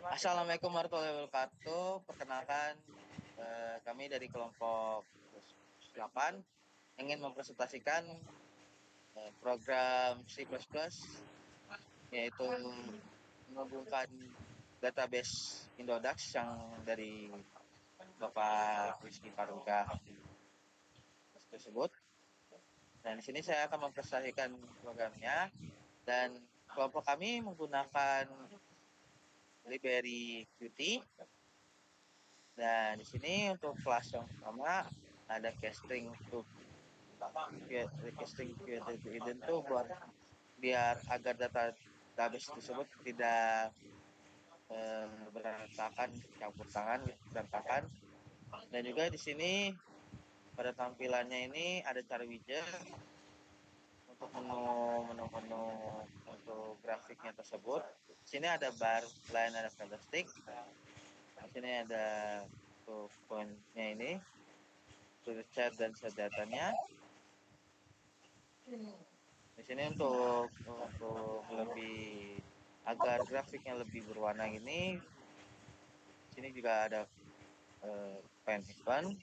Assalamualaikum warahmatullahi wabarakatuh. Perkenalkan, kami dari kelompok 8 ingin mempresentasikan program C++, yaitu menghubungkan database Indodax yang dari Bapak Rizky Paruga tersebut. Dan di sini saya akan mempresentasikan programnya, dan kelompok kami menggunakan library Qt. Dan di sini untuk kelas yang pertama ada casting untuk casting hidden tuh buat biar agar database tersebut tidak berantakan, campur tangan, berantakan. Dan juga di sini pada tampilannya ini ada cara widget untuk menu untuk grafiknya tersebut. Di sini ada bar, line, ada candlestick. Di sini ada untuk poinnya ini, untuk chat dan sedatanya. Di sini untuk lebih agar grafiknya lebih berwarna ini, di sini juga ada pen event.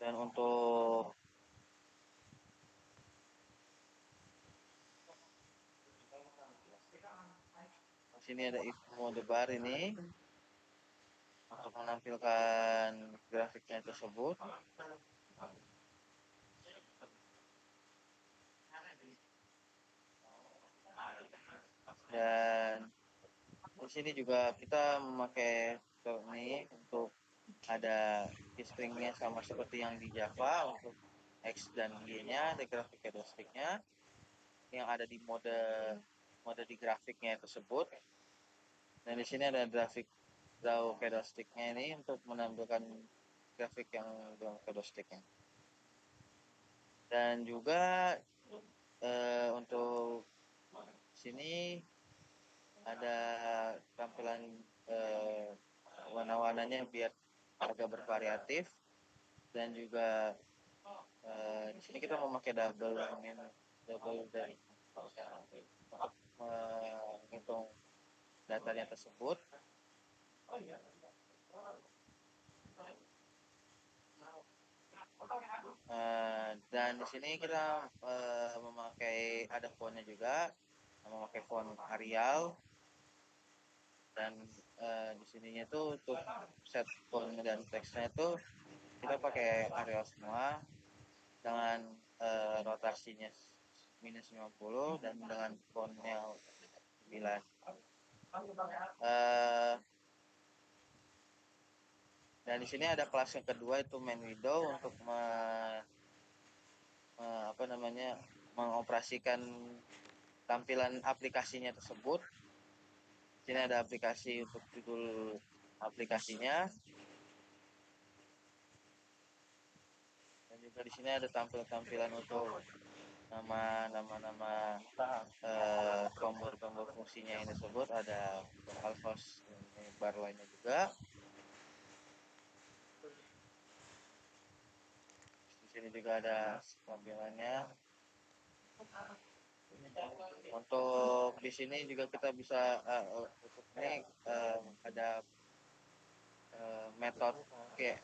Dan untuk di sini ada if mode bar ini untuk menampilkan grafiknya tersebut. Dan di sini juga kita memakai ini untuk ada stringnya sama seperti yang di Java untuk X dan Y-nya, ada grafik candlestick-nya yang ada di mode di grafiknya tersebut. Dan di sini ada grafik draw candlestick-nya ini untuk menampilkan grafik yang draw candlestick-nya. Dan juga untuk sini ada tampilan warna-warnanya biar agak bervariatif. Dan juga di sini kita memakai double dari untuk menghitung datanya tersebut. Dan di sini kita memakai ada fontnya juga, memakai font Arial. Dan di sininya tuh untuk set font dan teksnya itu kita pakai Arial semua dengan rotasinya minus 50 dan dengan fontnya 9. Dan di sini ada kelas yang kedua, itu main window untuk mengoperasikan tampilan aplikasinya tersebut. Di sini ada aplikasi untuk judul aplikasinya. Dan juga di sini ada tampilan untuk nama tombol fungsinya yang disebut, ada local host, bar lainnya juga. Di sini juga ada tampilannya. Untuk di sini juga kita bisa untuk ini ada metode kayak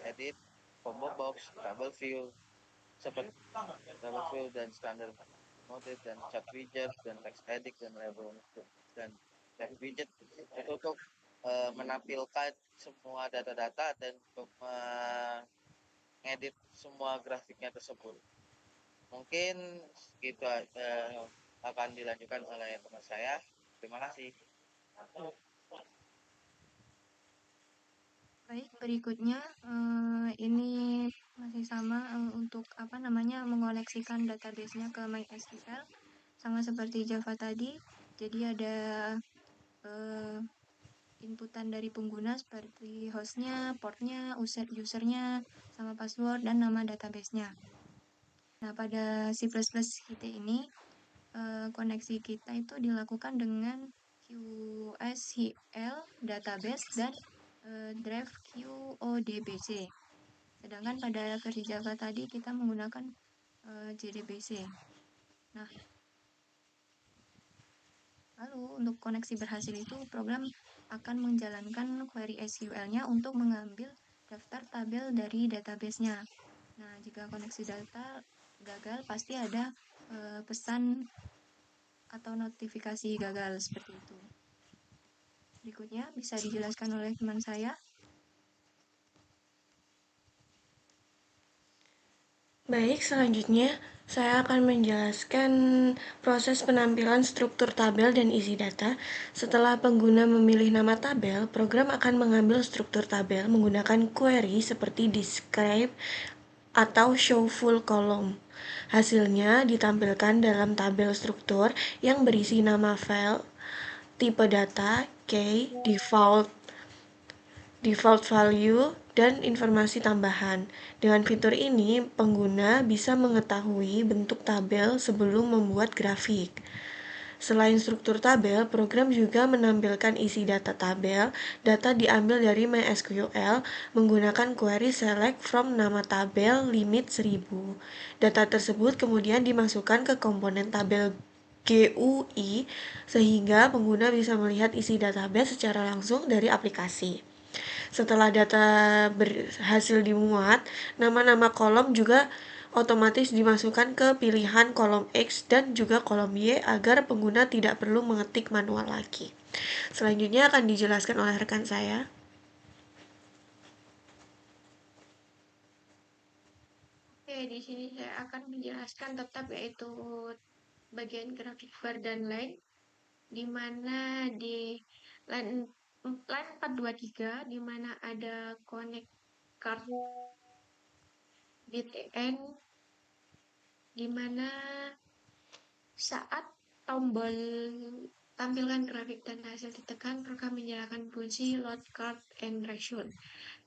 edit, combo box, double view, seperti double view dan standard mode dan chat widget dan text edit dan label dan text widget itu untuk menampilkan semua data-data dan untuk mengedit semua grafiknya tersebut. Mungkin gitu akan dilanjutkan oleh teman saya. Terima kasih. Baik, berikutnya ini masih sama untuk mengoneksikan database-nya ke MySQL sama seperti Java tadi. Jadi ada inputan dari pengguna seperti hostnya, portnya, usernya, sama password dan nama database-nya. Nah, pada C++ kita ini koneksi kita itu dilakukan dengan QSHL database dan drive QODBC. Sedangkan pada versi Java tadi kita menggunakan JDBC. Nah, untuk koneksi berhasil itu program akan menjalankan query SQL-nya untuk mengambil daftar tabel dari database-nya. Nah, jika koneksi data gagal, pasti ada pesan atau notifikasi gagal seperti itu. Berikutnya bisa dijelaskan oleh teman saya. Baik, selanjutnya saya akan menjelaskan proses penampilan struktur tabel dan isi data. Setelah pengguna memilih nama tabel, program akan mengambil struktur tabel menggunakan query seperti describe atau show full column. Hasilnya ditampilkan dalam tabel struktur yang berisi nama file, tipe data, key, default value, dan informasi tambahan. Dengan fitur ini, pengguna bisa mengetahui bentuk tabel sebelum membuat grafik. Selain struktur tabel, program juga menampilkan isi data tabel. Data diambil dari MySQL menggunakan query select from nama tabel limit 1000. Data tersebut kemudian dimasukkan ke komponen tabel GUI sehingga pengguna bisa melihat isi database secara langsung dari aplikasi. Setelah data berhasil dimuat, nama-nama kolom juga otomatis dimasukkan ke pilihan kolom X dan juga kolom Y agar pengguna tidak perlu mengetik manual lagi. Selanjutnya akan dijelaskan oleh rekan saya. Oke, di sini saya akan menjelaskan tetap yaitu bagian grafik bar dan line, di mana di line 423 di mana ada connect card BTN, di mana saat tombol tampilan grafik dan hasil ditekan, program menyalakan fungsi load card and reshoot.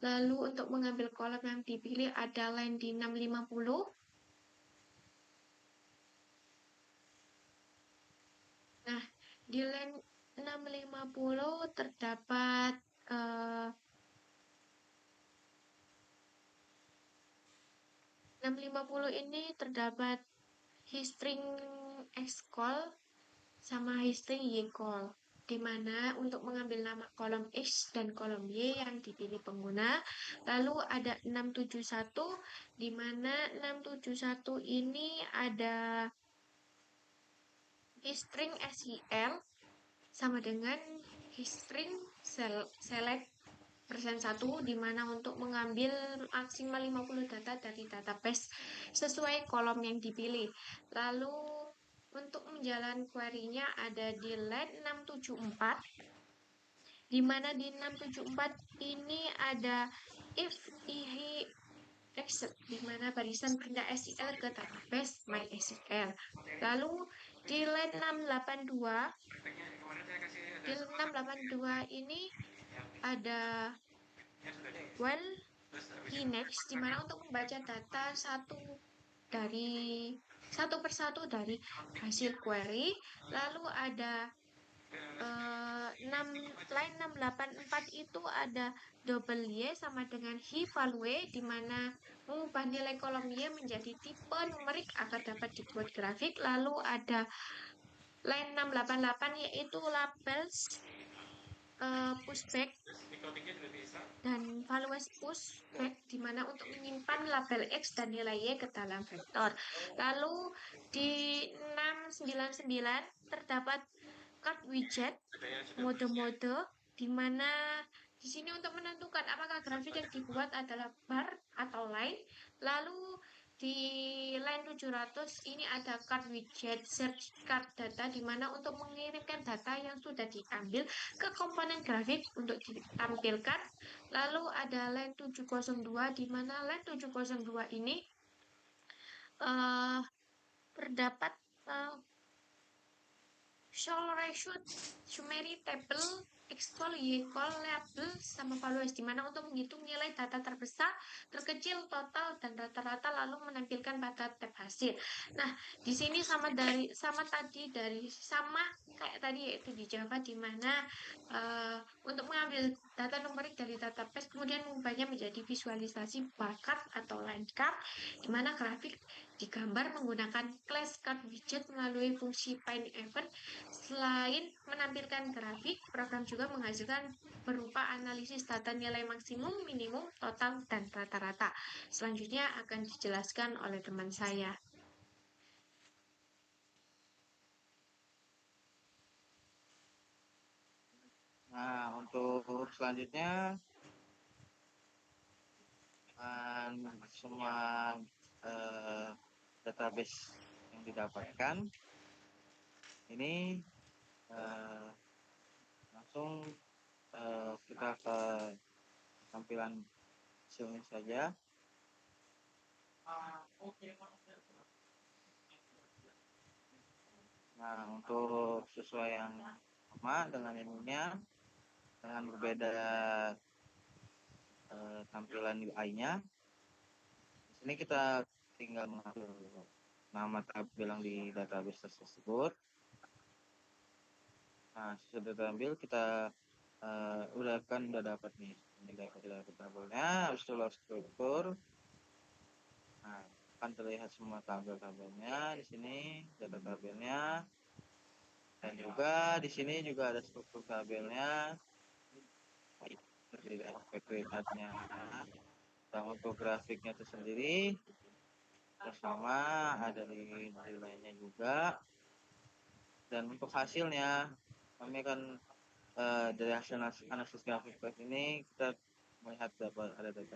Lalu untuk mengambil kolom yang dipilih ada line di 650. Nah, di line 650 terdapat 650 ini terdapat string xcall sama string ycall, di mana untuk mengambil nama kolom X dan kolom Y yang dipilih pengguna. Lalu ada 671, di mana 671 ini ada string SEL sama dengan string select persen 1, di mana untuk mengambil maksimal 50 data dari database sesuai kolom yang dipilih. Lalu untuk menjalankan query-nya ada di line 674, di mana di 674 ini ada if exit, di mana barisan pindah SQL ke database MySQL. Lalu di line 682, ini ada while he next, di mana untuk membaca data satu persatu dari hasil query. Lalu ada line 684 itu ada double Y sama dengan he value, di mana mengubah nilai kolom Y menjadi tipe numerik agar dapat dibuat grafik. Lalu ada line 688 yaitu labels pushback dan values pushback, di mana untuk menyimpan label X dan nilai Y ke dalam vektor. Lalu di 699 terdapat card widget mode-mode, di mana di sini untuk menentukan apakah grafik yang dibuat adalah bar atau line. Lalu di line 700 ini ada card widget search card data, di mana untuk mengirimkan data yang sudah diambil ke komponen grafik untuk ditampilkan. Lalu ada line 702, di mana line 702 ini terdapat show reshoot summary table xcall ycall label sama values, di mana untuk menghitung nilai data terbesar, terkecil, total, dan rata-rata, lalu menampilkan pada tab hasil. Nah, di sini sama kayak tadi yaitu di Java, di mana untuk mengambil data numerik dari database kemudian mengubahnya menjadi visualisasi bar chart atau line chart, di mana grafik digambar menggunakan class card widget melalui fungsi Find Event. Selain menampilkan grafik, program juga menghasilkan berupa analisis data nilai maksimum, minimum, total, dan rata-rata. Selanjutnya akan dijelaskan oleh teman saya. Nah, untuk selanjutnya semua database yang didapatkan ini langsung kita ke tampilan hasilnya saja. Nah, untuk sesuai yang sama dengan ininya, dengan berbeda tampilan UI-nya, di sini kita tinggal mengatur nama tabel yang di database tersebut. Nah, sudah terambil, kita udah dapat nih, ini dapat tabelnya, habis itu load struktur. Nah, akan terlihat semua tabel-tabelnya di sini, data tabelnya, dan juga di sini juga ada struktur tabelnya, seperti aspek lihatnya. Dan untuk grafiknya itu sendiri bersama ada di nilainya juga. Dan untuk hasilnya, kami akan dari hasil analisis grafik ini kita melihat ada data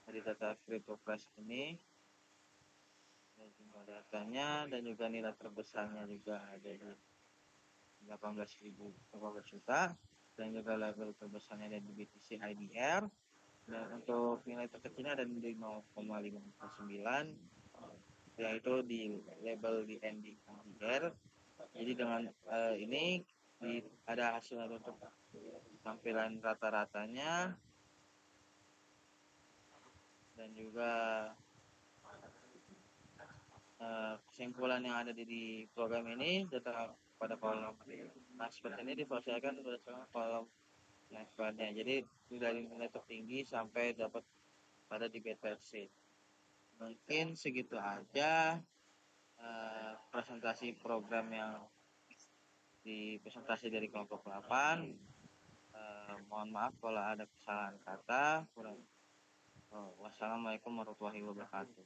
dari data CryptoPress ini, dan jumlah datanya dan juga nilai terbesarnya juga ada di 18 juta, dan juga level terbesarnya ada di BTC IDR, dan untuk nilai terkecilnya ada di 0,59, yaitu di label di ND IDR. Jadi dengan ini ada hasil untuk tampilan rata-ratanya, dan juga kesimpulan yang ada di program ini data pada kolom. Nah, seperti ini diselesaikan berdasarkan kolom levelnya. Jadi dari nilai tertinggi sampai dapat pada di beta versi. Mungkin segitu aja presentasi program yang di presentasi dari kelompok 8. Mohon maaf kalau ada kesalahan kata. Wassalamualaikum warahmatullahi wabarakatuh.